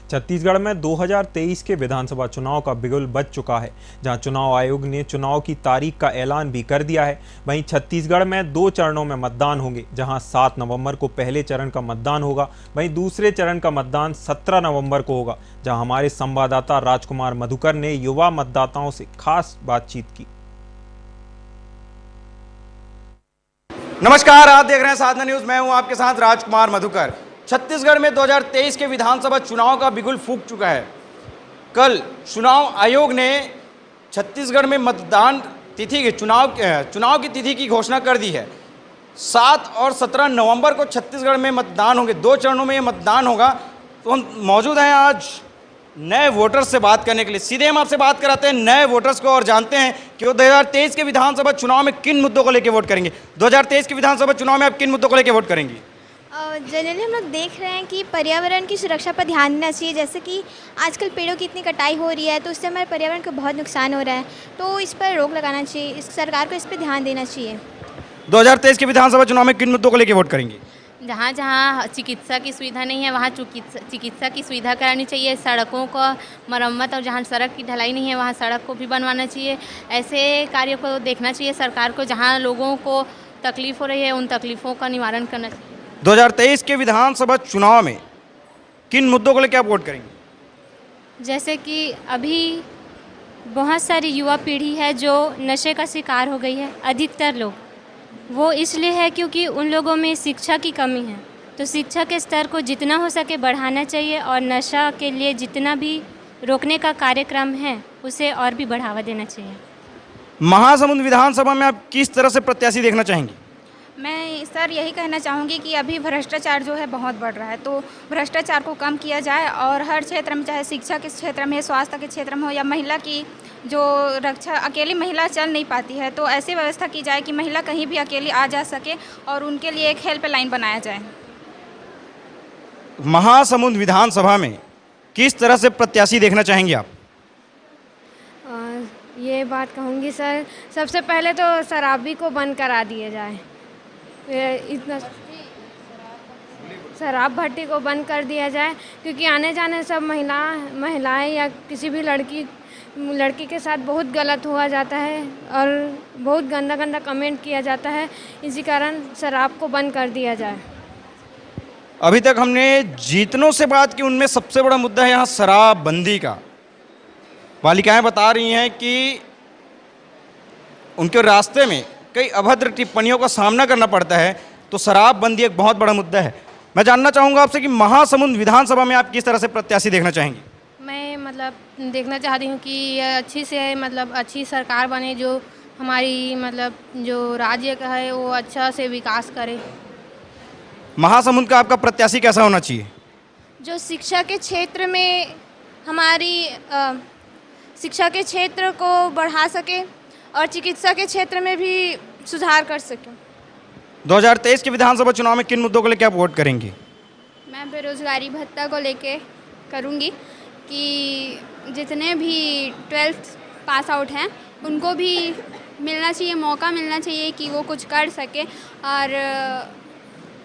छत्तीसगढ़ में 2023 के विधानसभा चुनाव का बिगुल बज चुका है, जहां चुनाव आयोग ने चुनाव की तारीख का ऐलान भी कर दिया है। वहीं छत्तीसगढ़ में 2 चरणों में मतदान होंगे, जहां 7 नवंबर को पहले चरण का मतदान होगा, वहीं दूसरे चरण का मतदान 17 नवंबर को होगा। जहां हमारे संवाददाता राजकुमार मधुकर ने युवा मतदाताओं से खास बातचीत की। नमस्कार, आप देख रहे हैं साधना न्यूज। मैं हूं आपके साथ राजकुमार मधुकर। छत्तीसगढ़ में 2023 के विधानसभा चुनाव का बिगुल फूंक चुका है। कल चुनाव आयोग ने छत्तीसगढ़ में मतदान तिथि के चुनाव की तिथि की घोषणा कर दी है। 7 और 17 नवंबर को छत्तीसगढ़ में मतदान होंगे। 2 चरणों में ये मतदान होगा। तो हम मौजूद हैं आज नए वोटर्स से बात करने के लिए। सीधे हम आपसे बात कराते हैं नए वोटर्स को और जानते हैं कि वो 2023 के विधानसभा चुनाव में किन मुद्दों को लेकर वोट करेंगे। 2023 के विधानसभा चुनाव में आप किन मुद्दों को लेकर वोट करेंगी? जनरली हम लोग देख रहे हैं कि पर्यावरण की सुरक्षा पर ध्यान देना चाहिए। जैसे कि आजकल पेड़ों की इतनी कटाई हो रही है, तो उससे हमारे पर्यावरण को बहुत नुकसान हो रहा है। तो इस पर रोक लगाना चाहिए, इस सरकार को इस पर ध्यान देना चाहिए। 2023 के विधानसभा चुनाव में किन मुद्दों को लेकर वोट करेंगी? जहाँ जहाँ चिकित्सा की सुविधा नहीं है वहाँ चिकित्सा की सुविधा करानी चाहिए। सड़कों का मरम्मत और जहाँ सड़क की ढलाई नहीं है वहाँ सड़क को भी बनवाना चाहिए। ऐसे कार्यों को देखना चाहिए सरकार को, जहाँ लोगों को तकलीफ़ हो रही है उन तकलीफ़ों का निवारण करना चाहिए। 2023 के विधानसभा चुनाव में किन मुद्दों को लेकर आप वोट करेंगे? जैसे कि अभी बहुत सारी युवा पीढ़ी है जो नशे का शिकार हो गई है। अधिकतर लोग वो इसलिए है क्योंकि उन लोगों में शिक्षा की कमी है। तो शिक्षा के स्तर को जितना हो सके बढ़ाना चाहिए और नशा के लिए जितना भी रोकने का कार्यक्रम है उसे और भी बढ़ावा देना चाहिए। महासमुंद विधानसभा में आप किस तरह से प्रत्याशी देखना चाहेंगी? मैं सर यही कहना चाहूँगी कि अभी भ्रष्टाचार जो है बहुत बढ़ रहा है, तो भ्रष्टाचार को कम किया जाए और हर क्षेत्र में, चाहे शिक्षा के क्षेत्र में, स्वास्थ्य के क्षेत्र में हो या महिला की जो रक्षा, अकेली महिला चल नहीं पाती है, तो ऐसी व्यवस्था की जाए कि महिला कहीं भी अकेली आ जा सके और उनके लिए एक हेल्पलाइन बनाया जाए। महासमुंद विधानसभा में किस तरह से प्रत्याशी देखना चाहेंगे आप? ये बात कहूँगी सर, सबसे पहले तो शराबी को बंद करा दिया जाए। इतना शराब भट्टी को बंद कर दिया जाए, क्योंकि आने जाने सब महिलाएं या किसी भी लड़की के साथ बहुत गलत हुआ जाता है और बहुत गंदा कमेंट किया जाता है। इसी कारण शराब को बंद कर दिया जाए। अभी तक हमने जितनों से बात की उनमें सबसे बड़ा मुद्दा है यहाँ शराबबंदी का। बालिकाएं बता रही हैं कि उनके रास्ते में कई अभद्र टिप्पणियों का सामना करना पड़ता है, तो शराबबंदी एक बहुत बड़ा मुद्दा है। मैं जानना चाहूँगा आपसे कि महासमुंद विधानसभा में आप किस तरह से प्रत्याशी देखना चाहेंगी? मैं देखना चाहती हूँ कि अच्छी सरकार बने, जो हमारी जो राज्य का है वो अच्छा से विकास करे। महासमुंद का आपका प्रत्याशी कैसा होना चाहिए? जो शिक्षा के क्षेत्र में हमारी शिक्षा के क्षेत्र को बढ़ा सके और चिकित्सा के क्षेत्र में भी सुधार कर सके। 2023 के विधानसभा चुनाव में किन मुद्दों को लेकर आप वोट करेंगे? मैं बेरोजगारी भत्ता को लेके करूँगी कि जितने भी 12th पास आउट हैं उनको भी मिलना चाहिए, मौका मिलना चाहिए कि वो कुछ कर सके और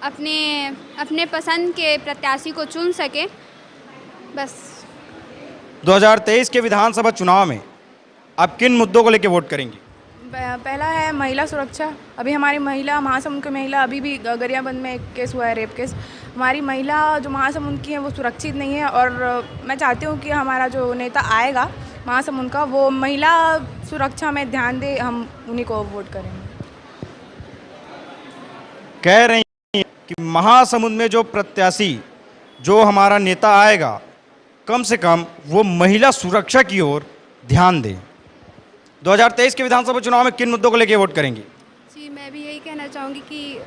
अपने पसंद के प्रत्याशी को चुन सके। बस 2023 के विधानसभा चुनाव में आप किन मुद्दों को लेकर वोट करेंगी? पहला है महिला सुरक्षा। अभी हमारी महिला, महासमुंद की महिला, अभी भी गरियाबंद में एक केस हुआ है, रेप केस। हमारी महिला जो महासमुंद की है वो सुरक्षित नहीं है और मैं चाहती हूँ कि हमारा जो नेता आएगा महासमुंद का, वो महिला सुरक्षा में ध्यान दे, हम उन्हीं को वोट करेंगे। कह रही हैं कि महासमुंद में जो प्रत्याशी, जो हमारा नेता आएगा, कम से कम वो महिला सुरक्षा की ओर ध्यान दें। 2023 के विधानसभा चुनाव में किन मुद्दों को लेकर वोट करेंगी? जी, मैं भी यही कहना चाहूँगी कि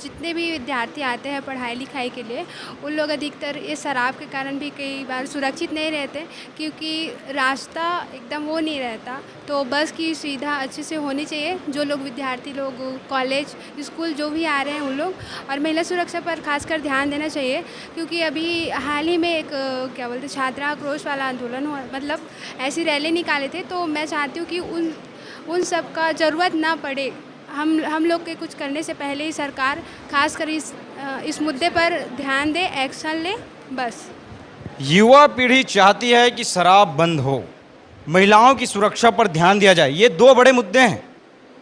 जितने भी विद्यार्थी आते हैं पढ़ाई लिखाई के लिए, उन लोग अधिकतर इस शराब के कारण भी कई बार सुरक्षित नहीं रहते, क्योंकि रास्ता एकदम वो नहीं रहता। तो बस की सुविधा अच्छे से होनी चाहिए। जो लोग विद्यार्थी लोग कॉलेज स्कूल जो भी आ रहे हैं उन लोग, और महिला सुरक्षा पर खासकर ध्यान देना चाहिए, क्योंकि अभी हाल ही में एक छात्रा आक्रोश वाला आंदोलन हुआ, ऐसी रैली निकाले थे। तो मैं चाहती हूँ कि उन सब का ज़रूरत ना पड़े। हम लोग के कुछ करने से पहले ही सरकार खासकर इस मुद्दे पर ध्यान दे, एक्शन ले, बस। युवा पीढ़ी चाहती है कि शराब बंद हो, महिलाओं की सुरक्षा पर ध्यान दिया जाए। ये दो बड़े मुद्दे हैं,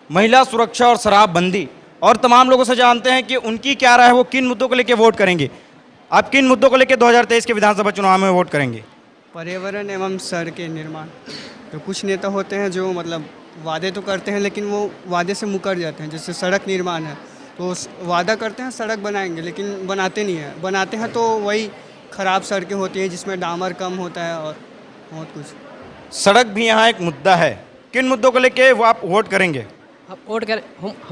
महिला सुरक्षा और शराबबंदी। और तमाम लोगों से जानते हैं कि उनकी क्या राय है, वो किन मुद्दों को लेकर वोट करेंगे। आप किन मुद्दों को लेकर 2023 के विधानसभा चुनाव में वोट करेंगे? पर्यावरण एवं सड़कें निर्माण। तो कुछ नेता होते हैं जो मतलब वादे तो करते हैं लेकिन वो वादे से मुकर जाते हैं। जैसे सड़क निर्माण है तो वादा करते हैं सड़क बनाएंगे लेकिन बनाते नहीं हैं, बनाते हैं तो वही ख़राब सड़कें होती हैं जिसमें डामर कम होता है और बहुत कुछ। सड़क भी यहाँ एक मुद्दा है। किन मुद्दों को लेकर वो आप वोट करेंगे? हम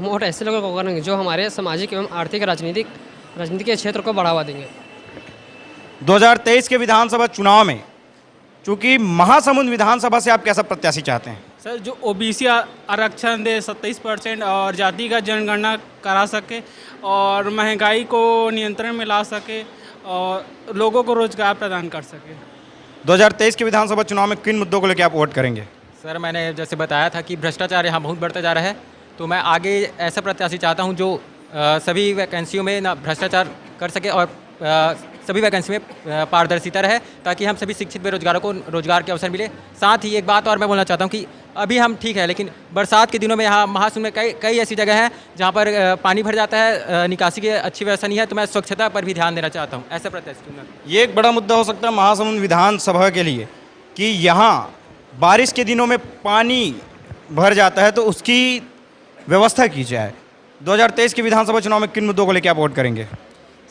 वोट ऐसे लोगों को करेंगे जो हमारे सामाजिक एवं आर्थिक राजनीति के क्षेत्र को बढ़ावा देंगे। 2023 के विधानसभा चुनाव में चूंकि महासमुंद विधानसभा से आप कैसा प्रत्याशी चाहते हैं? सर, जो ओबीसी आरक्षण दे 27% और जातिगत जनगणना करा सके और महंगाई को नियंत्रण में ला सके और लोगों को रोजगार प्रदान कर सके। 2023 के विधानसभा चुनाव में किन मुद्दों को लेकर आप वोट करेंगे? सर, मैंने जैसे बताया था कि भ्रष्टाचार यहाँ बहुत बढ़ता जा रहा है, तो मैं आगे ऐसा प्रत्याशी चाहता हूँ जो सभी वैकेंसियों में ना भ्रष्टाचार कर सके और सभी वैकेंसी में पारदर्शिता रहे, ताकि हम सभी शिक्षित बेरोजगारों को रोजगार के अवसर मिले। साथ ही एक बात और मैं बोलना चाहता हूँ कि अभी हम ठीक है, लेकिन बरसात के दिनों में यहाँ महासमुंद में कई ऐसी जगह हैं जहाँ पर पानी भर जाता है, निकासी की अच्छी व्यवस्था नहीं है, तो मैं स्वच्छता पर भी ध्यान देना चाहता हूँ। ऐसा प्रत्याशी चुनना। ये एक बड़ा मुद्दा हो सकता है महासमुंद विधानसभा के लिए कि यहाँ बारिश के दिनों में पानी भर जाता है, तो उसकी व्यवस्था की जाए। 2023 के विधानसभा चुनाव में किन मुद्दों को लेकर आप वोट करेंगे?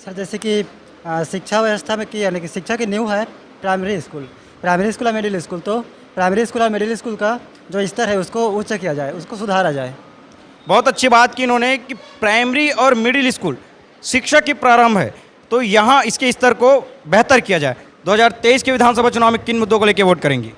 सर, जैसे कि शिक्षा व्यवस्था में यानी कि शिक्षा की नींव है प्राइमरी स्कूल और मिडिल स्कूल, तो प्राइमरी स्कूल और मिडिल स्कूल का जो स्तर है उसको उच्च किया जाए, उसको सुधारा जाए। बहुत अच्छी बात की इन्होंने कि प्राइमरी और मिडिल स्कूल शिक्षा की प्रारंभ है, तो यहाँ इसके स्तर को बेहतर किया जाए। 2023 के विधानसभा चुनाव में किन मुद्दों को लेकर वोट करेंगी?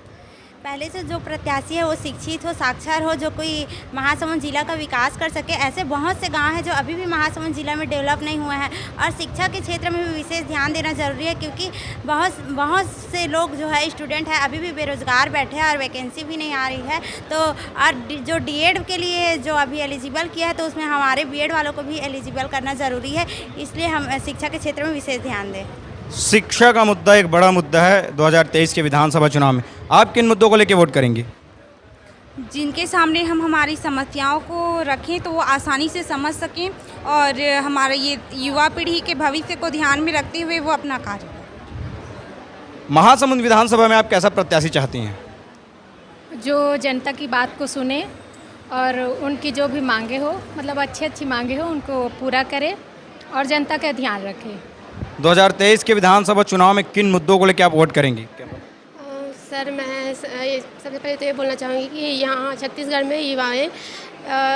पहले से जो प्रत्याशी है वो शिक्षित हो, साक्षर हो, जो कोई महासमुंद जिला का विकास कर सके। ऐसे बहुत से गांव हैं जो अभी भी महासमुंद जिला में डेवलप नहीं हुए हैं और शिक्षा के क्षेत्र में भी विशेष ध्यान देना जरूरी है, क्योंकि बहुत से लोग जो है स्टूडेंट है अभी भी बेरोजगार बैठे हैं और वैकेंसी भी नहीं आ रही है। तो और जो डीएड के लिए जो अभी एलिजिबल किया है तो उसमें हमारे बीएड वालों को भी एलिजिबल करना ज़रूरी है, इसलिए हम शिक्षा के क्षेत्र में विशेष ध्यान दें। शिक्षा का मुद्दा एक बड़ा मुद्दा है 2023 के विधानसभा चुनाव में। आप किन मुद्दों को लेकर वोट करेंगे? जिनके सामने हम हमारी समस्याओं को रखें तो वो आसानी से समझ सकें और हमारे ये युवा पीढ़ी के भविष्य को ध्यान में रखते हुए वो अपना कार्य करें। महासमुंद विधानसभा में आप कैसा प्रत्याशी चाहती हैं? जो जनता की बात को सुने और उनकी जो भी मांगे हो, मतलब अच्छी मांगे हो, उनको पूरा करे और जनता का ध्यान रखे। 2023 के विधानसभा चुनाव में किन मुद्दों को लेकर आप वोट करेंगी? सर, मैं सबसे पहले तो ये बोलना चाहूँगी कि यहाँ छत्तीसगढ़ में युवाएं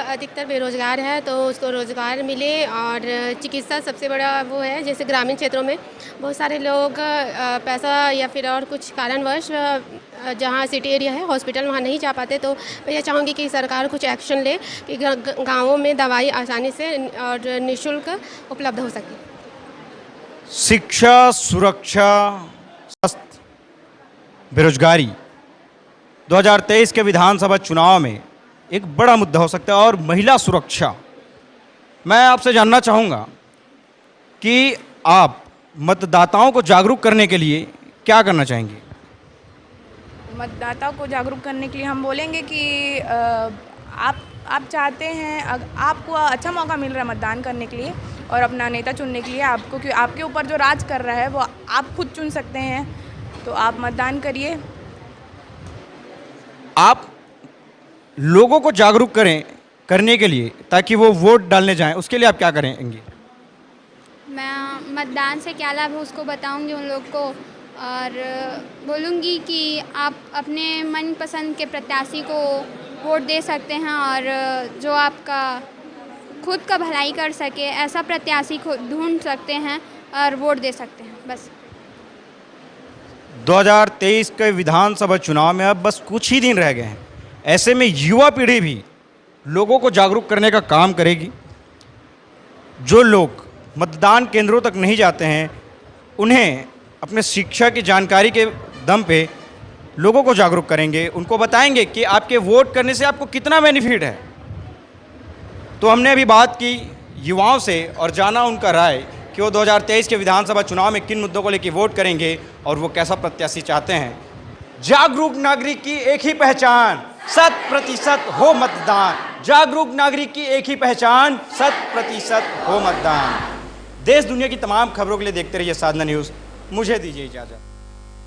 अधिकतर बेरोजगार है, तो उसको रोज़गार मिले। और चिकित्सा सबसे बड़ा वो है, जैसे ग्रामीण क्षेत्रों में बहुत सारे लोग पैसा या फिर और कुछ कारणवश जहाँ सिटी एरिया है हॉस्पिटल वहाँ नहीं जा पाते, तो मैं ये चाहूँगी कि सरकार कुछ एक्शन ले कि गाँवों में दवाई आसानी से और निःशुल्क उपलब्ध हो सके। शिक्षा, सुरक्षा, स्वास्थ्य, बेरोजगारी 2023 के विधानसभा चुनाव में एक बड़ा मुद्दा हो सकता है। और महिला सुरक्षा, मैं आपसे जानना चाहूँगा कि आप मतदाताओं को जागरूक करने के लिए क्या करना चाहेंगे? मतदाताओं को जागरूक करने के लिए हम बोलेंगे कि आप चाहते हैं, आपको अच्छा मौका मिल रहा है मतदान करने के लिए और अपना नेता चुनने के लिए, आपको कि आपके ऊपर जो राज कर रहा है वो आप खुद चुन सकते हैं, तो आप मतदान करिए। आप लोगों को जागरूक करने के लिए ताकि वो वोट डालने जाएं, उसके लिए आप क्या करेंगे? मैं मतदान से क्या लाभ है उसको बताऊंगी उन लोग को और बोलूँगी कि आप अपने मनपसंद के प्रत्याशी को वोट दे सकते हैं और जो आपका खुद का भलाई कर सके ऐसा प्रत्याशी को ढूंढ सकते हैं और वोट दे सकते हैं। बस 2023 के विधानसभा चुनाव में अब बस कुछ ही दिन रह गए हैं। ऐसे में युवा पीढ़ी भी लोगों को जागरूक करने का काम करेगी। जो लोग मतदान केंद्रों तक नहीं जाते हैं उन्हें अपने शिक्षा की जानकारी के दम पे लोगों को जागरूक करेंगे, उनको बताएंगे कि आपके वोट करने से आपको कितना बेनिफिट है। तो हमने अभी बात की युवाओं से और जाना उनका राय कि वो 2023 के विधानसभा चुनाव में किन मुद्दों को लेकर वोट करेंगे और वो कैसा प्रत्याशी चाहते हैं। जागरूक नागरिक की एक ही पहचान, 100% हो मतदान। जागरूक नागरिक की एक ही पहचान, 100% हो मतदान। देश दुनिया की तमाम खबरों के लिए देखते रहिए साधना न्यूज़। मुझे दीजिए इजाज़त।